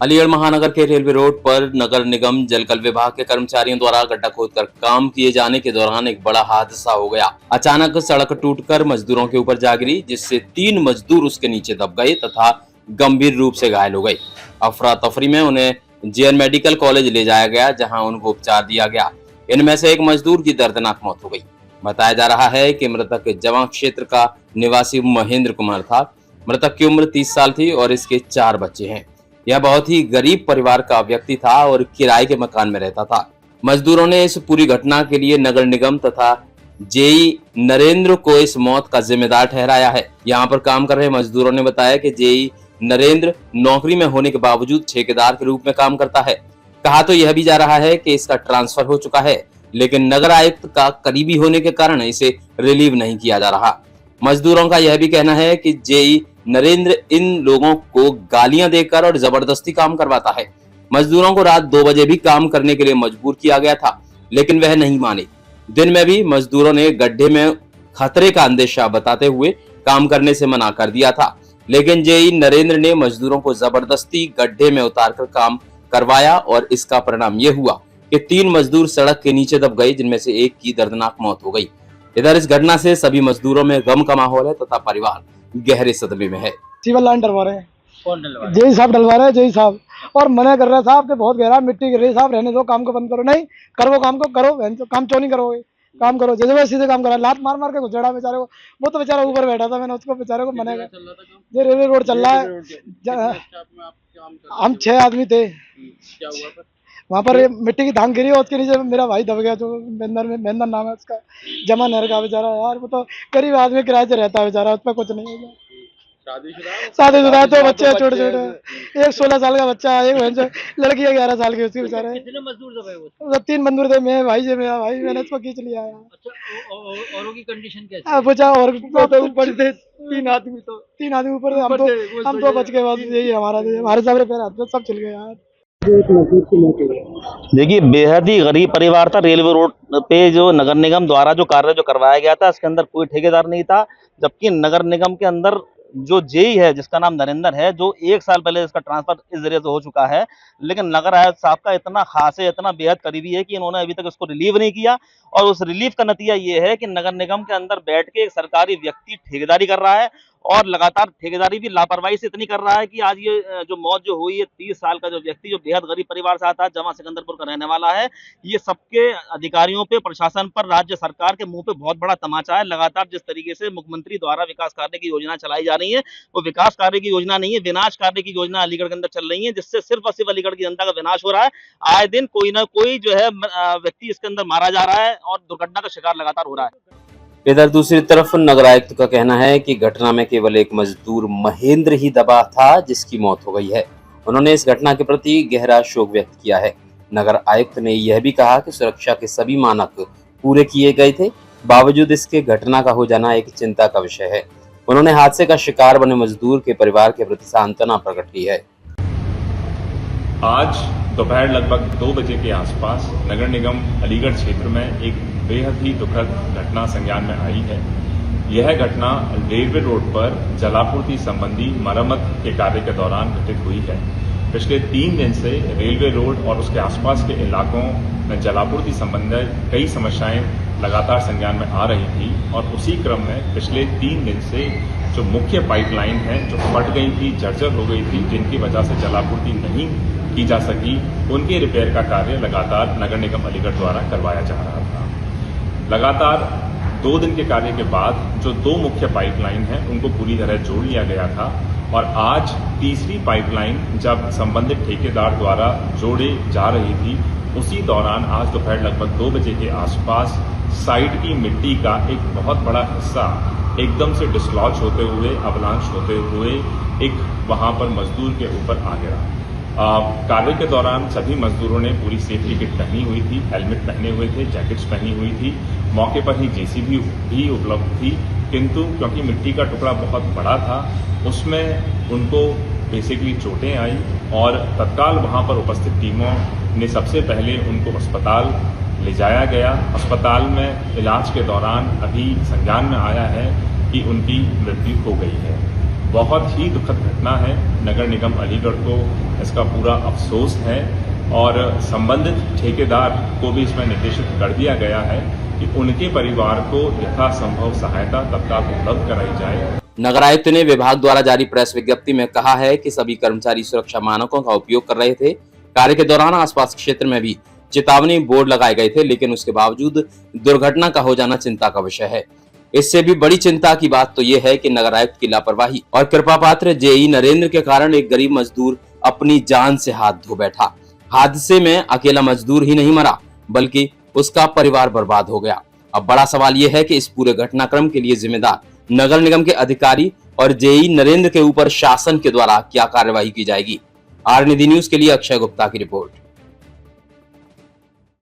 अलीगढ़ महानगर के railway road पर नगर निगम जलकल विभाग के कर्मचारियों द्वारा गड्ढा खोदकर काम किए जाने के दौरान एक बड़ा हादसा हो गया। अचानक सड़क टूटकर मजदूरों के ऊपर जा गिरी, जिससे 3 मजदूर उसके नीचे दब गए तथा गंभीर रूप से घायल हो गए। अफरा तफरी में उन्हें जेएन मेडिकल कॉलेज ले जाया गया, जहां उनको उपचार दिया गया। इनमें से एक मजदूर की दर्दनाक मौत हो गई। बताया जा रहा है कि मृतक जवां क्षेत्र का निवासी महेंद्र कुमार था। मृतक की उम्र 30 साल थी और इसके 4 बच्चे हैं। यह बहुत ही गरीब परिवार का व्यक्ति था और किराए के मकान में रहता था। मजदूरों ने इस पूरी घटना के लिए नगर निगम तथा जेई नरेंद्र को इस मौत का जिम्मेदार ठहराया है। यहाँ पर काम कर रहे मजदूरों ने बताया कि जेई नरेंद्र नौकरी में होने के बावजूद ठेकेदार के रूप में काम करता है। कहा तो यह भी जा रहा है कि इसका ट्रांसफर हो चुका है, लेकिन नगर आयुक्त का करीबी होने के कारण इसे रिलीव नहीं किया जा रहा। मजदूरों का यह भी कहना है कि जेई नरेंद्र इन लोगों को गालियां देकर और जबरदस्ती काम करवाता है। मजदूरों को रात 2 बजे भी काम करने के लिए मजबूर किया गया था, लेकिन वह नहीं माने। दिन में भी मजदूरों ने गड्ढे में खतरे का अंदेशा बताते हुए काम करने से मना कर दिया था, लेकिन जेई नरेंद्र ने मजदूरों को जबरदस्ती गड्ढे में उतारकर काम करवाया और इसका परिणाम यह हुआ कि 3 मजदूर सड़क के नीचे दब गए, जिनमें से एक की दर्दनाक मौत हो गई। इधर इस घटना से सभी मजदूरों में गम का माहौल है तथा परिवार गहरे सदमे में है। सिविल लाइन डलवा रहे हैं। कौन डलवा जेई साहब डलवा रहे हैं, जेई साहब, और मना कर रहे हैं साहब कि बहुत गहरा मिट्टी गिर रही है, साहब रहने दो, काम को बंद करो। नहीं करो, काम को करो, काम क्यों नहीं करोगे? काम करो, जैसे वैसे सीधे काम करा, लात मार मार के घुसेड़ा बेचारे को। वो तो बेचारा ऊपर बैठा था, मैंने उसको बेचारे को मना कर। ये रेलवे रोड चल रहा है, हम 6 आदमी थे। क्या हुआ फिर? वहाँ पर ये मिट्टी की धांग गिरी और उसके नीचे मेरा भाई दब गया, जो मेंदर नाम है उसका, जमा नहर का बेचारा। यार वो तो गरीब आदमी किराए से रहता है बेचारा, उस पर कुछ नहीं होगा। शादीशुदा 2 बच्चे छोटे छोटे, एक 16 साल का बच्चा, एक लड़की है 11 साल की उसकी बेचारे। कितने मजदूर दबे हुए? 3 मजदूर थे, मैं भाई से, मेरा भाई, मैंने उसको खींच लिया। अच्छा, औरों की कंडीशन कैसी है? पूछा और ऊपर थे 3 आदमी, तो 3 आदमी ऊपर थे, हम तो बच गए। बस यही हमारे सामने पैर हाथ सब चल गए यार। देखिए, बेहद ही गरीब परिवार था। रेलवे रोड पे जो नगर निगम द्वारा जो कार्य जो करवाया गया था, इसके अंदर कोई ठेकेदार नहीं था, जबकि नगर निगम के अंदर जो जेई है जिसका नाम नरेंद्र है, जो 1 साल पहले इसका ट्रांसफर इस जरिए से हो चुका है, लेकिन नगर आयुक्त साहब का इतना खास है, इतना बेहद करीबी है कि इन्होंने अभी तक उसको रिलीव नहीं किया। और उस रिलीफ का नतीजा ये है कि नगर निगम के अंदर बैठ के एक सरकारी व्यक्ति ठेकेदारी कर रहा है और लगातार ठेकेदारी भी लापरवाही से इतनी कर रहा है कि आज ये जो मौत जो हुई है, 30 साल का जो व्यक्ति जो बेहद गरीब परिवार से आता है, जमा सिकंदरपुर का रहने वाला है, ये सबके अधिकारियों पे, प्रशासन पर, राज्य सरकार के मुंह पे बहुत बड़ा तमाचा है। लगातार जिस तरीके से मुख्यमंत्री द्वारा विकास कार्य की योजना चलाई जा रही है, वो विकास कार्य की योजना नहीं है, विनाश कार्य की योजना अलीगढ़ के अंदर चल रही है, जिससे सिर्फ और सिर्फ अलीगढ़ की जनता का विनाश हो रहा है। आए दिन कोई ना कोई जो है व्यक्ति इसके अंदर मारा जा रहा है और दुर्घटना का शिकार लगातार हो रहा है। इधर दूसरी तरफ नगर आयुक्त का कहना है कि घटना में केवल एक मजदूर महेंद्र ही दबा था, जिसकी मौत हो गई है। उन्होंने इस घटना के प्रति गहरा शोक व्यक्त किया है। नगर आयुक्त ने यह भी कहा कि सुरक्षा के सभी मानक पूरे किए गए थे, बावजूद इसके घटना का हो जाना एक चिंता का विषय है। उन्होंने हादसे का शिकार बने मजदूर के परिवार के प्रति सांत्वना प्रकट की है। आज दोपहर लगभग 2 बजे के आसपास नगर निगम अलीगढ़ क्षेत्र में एक बेहद ही दुखद घटना संज्ञान में आई है। यह घटना रेलवे रोड पर जलापूर्ति संबंधी मरम्मत के कार्य के दौरान घटित हुई है। पिछले 3 दिन से रेलवे रोड और उसके आसपास के इलाकों में जलापूर्ति संबंधी कई समस्याएं लगातार संज्ञान में आ रही थी और उसी क्रम में पिछले 3 दिन से जो मुख्य पाइपलाइन है जो फट गई थी, जर्जर हो गई थी, जिनकी वजह से जलापूर्ति नहीं की जा सकी, उनके रिपेयर का कार्य लगातार नगर निगम अलीगढ़ द्वारा करवाया जा रहा था। लगातार 2 दिन के कार्य के बाद जो 2 मुख्य पाइपलाइन हैं उनको पूरी तरह जोड़ लिया गया था और आज तीसरी पाइपलाइन जब संबंधित ठेकेदार द्वारा जोड़े जा रही थी, उसी दौरान आज दोपहर लगभग 2 बजे के आसपास साइड की मिट्टी का एक बहुत बड़ा हिस्सा एकदम से डिसलॉज होते हुए, अवलांच होते हुए एक वहां पर मजदूर के ऊपर आ गिरा। कार्य के दौरान सभी मजदूरों ने पूरी सेफ्टी किट पहनी हुई थी, हेलमेट पहने हुए थे, जैकेट्स पहनी हुई थी, मौके पर ही जेसीबी भी उपलब्ध थी, किंतु क्योंकि मिट्टी का टुकड़ा बहुत बड़ा था, उसमें उनको बेसिकली चोटें आई और तत्काल वहां पर उपस्थित टीमों ने सबसे पहले उनको अस्पताल ले जाया गया। अस्पताल में इलाज के दौरान अभी संज्ञान में आया है कि उनकी मृत्यु हो गई है। बहुत ही दुखद घटना है। नगर निगम अलीगढ़ को इसका पूरा अफसोस है और संबंधित ठेकेदार को भी इसमें निर्देशित कर दिया गया है कि उनके परिवार को यथासंभव सहायता तत्काल उपलब्ध कराई जाए। नगर आयुक्त ने विभाग द्वारा जारी प्रेस विज्ञप्ति में कहा है कि सभी कर्मचारी सुरक्षा मानकों का उपयोग कर रहे थे। कार्य के दौरान आसपास क्षेत्र में भी चेतावनी बोर्ड लगाए गए थे, लेकिन उसके बावजूद दुर्घटना का हो जाना चिंता का विषय है। इससे भी बड़ी चिंता की बात तो यह है कि नगर आयुक्त की लापरवाही और कृपा पात्र जेई नरेंद्र के कारण एक गरीब मजदूर अपनी जान से हाथ धो बैठा। हादसे में अकेला मजदूर ही नहीं मरा, बल्कि उसका परिवार बर्बाद हो गया। अब बड़ा सवाल यह है कि इस पूरे घटनाक्रम के लिए जिम्मेदार नगर निगम के अधिकारी और जेई नरेंद्र के ऊपर शासन के द्वारा क्या कार्रवाई की जाएगी। आर निधि न्यूज के लिए अक्षय गुप्ता की रिपोर्ट।